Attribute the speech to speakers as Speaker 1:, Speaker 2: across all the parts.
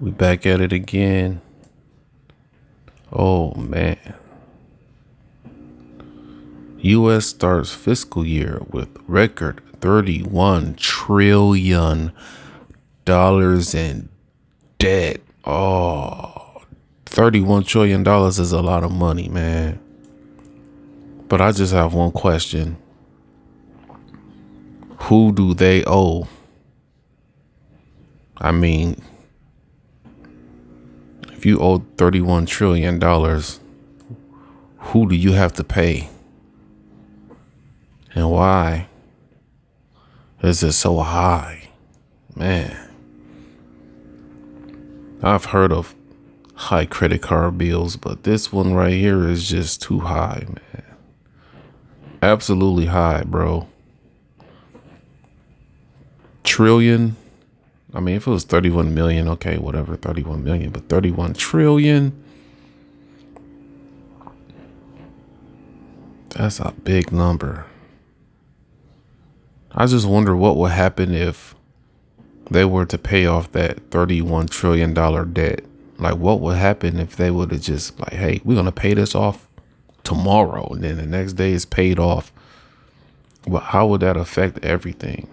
Speaker 1: We back at it again. Oh man. US starts fiscal year with record $31 trillion in debt. Oh, $31 trillion is a lot of money, man. But I just have one question. Who do they owe? I mean, if you owe $31 trillion, who do you have to pay? And why is it so high? Man, I've heard of high credit card bills, but this one right here is just too high, man. Absolutely high, bro. Trillion. I mean, if it was 31 million, okay, whatever, 31 million, but 31 trillion. That's a big number. I just wonder what would happen if they were to pay off that $31 trillion debt. Like, what would happen if they would have just like, hey, we're going to pay this off tomorrow. And then the next day it's paid off. Well, how would that affect everything?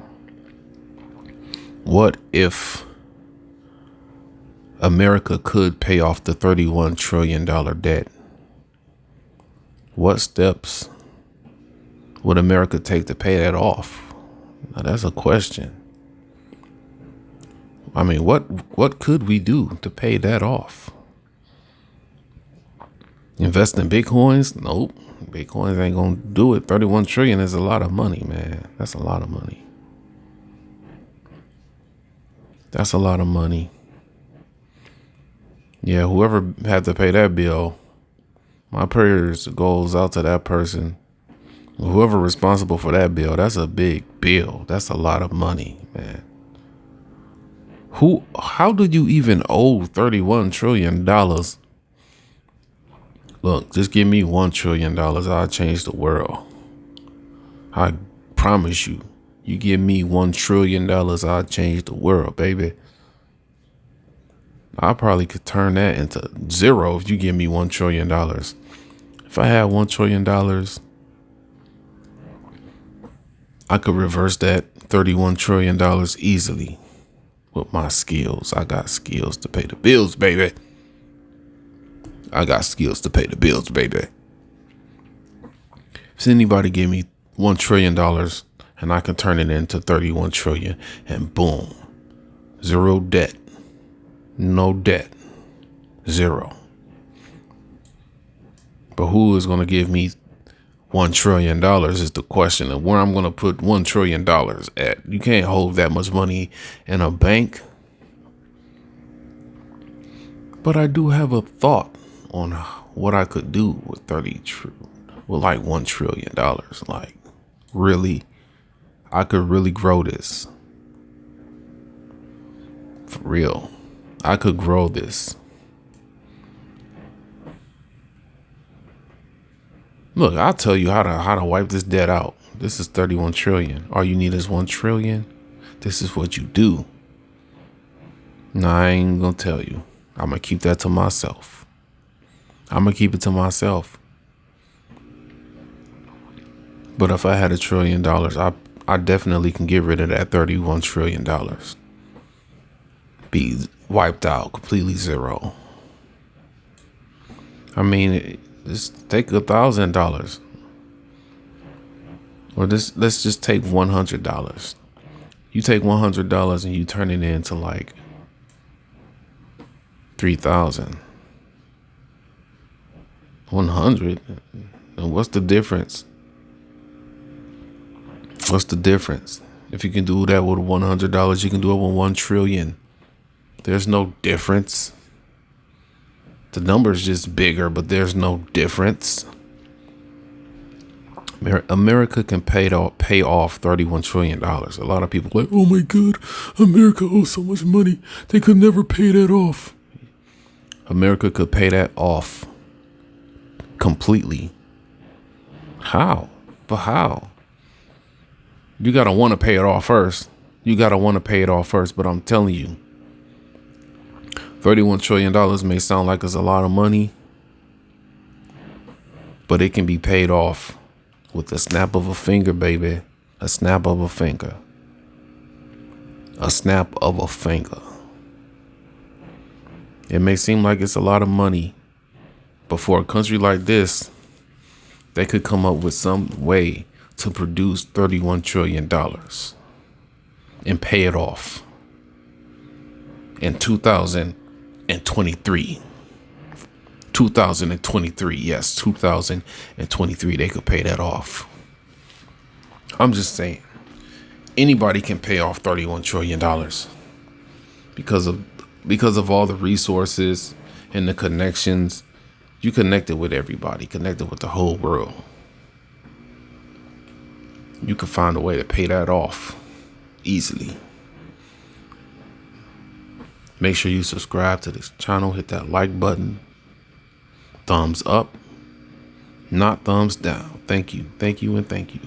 Speaker 1: What if America could pay off the $31 trillion debt? What steps would America take to pay that off? Now, that's a question. I mean, what could we do to pay that off? Invest in Bitcoins? Nope. Bitcoins ain't gonna do it. 31 trillion is a lot of money, man. That's a lot of money. That's a lot of money. Yeah, whoever had to pay that bill, my prayers goes out to that person. Whoever responsible for that bill, that's a big bill. That's a lot of money, man. How do you even owe $31 trillion? Look, just give me $1 trillion. I'll change the world. I promise you. You give me $1 trillion, I'll change the world, baby. I probably could turn that into zero if you give me $1 trillion. If I had $1 trillion, I could reverse that $31 trillion easily with my skills. I got skills to pay the bills, baby. I got skills to pay the bills, baby. If anybody give me $1 trillion and I can turn it into 31 trillion and boom, zero debt, no debt, zero. But who is going to give me $1 trillion is the question of where I'm going to put $1 trillion at. You can't hold that much money in a bank. But I do have a thought on what I could do with like $1 trillion. Like, really, I could really grow this. For real. I could grow this. Look, I'll tell you how to wipe this debt out. This is 31 trillion. All you need is 1 trillion. This is what you do. No, I ain't gonna tell you. I'm gonna keep that to myself. I'm gonna keep it to myself. But if I had $1 trillion, I definitely can get rid of that $31 trillion. Be wiped out, completely zero. I mean, just take $1,000. Or let's just take $100. You take $100 and you turn it into like 3,000. 100. And what's the difference? What's the difference? If you can do that with $100, you can do it with 1 trillion. There's no difference. The number's just bigger, but there's no difference. America can pay off $31 trillion. A lot of people are like, oh my God, America owes so much money. They could never pay that off. America could pay that off completely. How? But how? You got to want to pay it off first. But I'm telling you, $31 trillion may sound like it's a lot of money, but it can be paid off with a snap of a finger, baby. A snap of a finger. A snap of a finger. It may seem like it's a lot of money, but for a country like this, they could come up with some way to produce $31 trillion and pay it off in 2023. 2023, yes, 2023, they could pay that off. I'm just saying, anybody can pay off $31 trillion because of all the resources and the connections. You connected with everybody, connected with the whole world. You can find a way to pay that off easily. Make sure you subscribe to this channel, hit that like button, thumbs up, not thumbs down. Thank you, and thank you.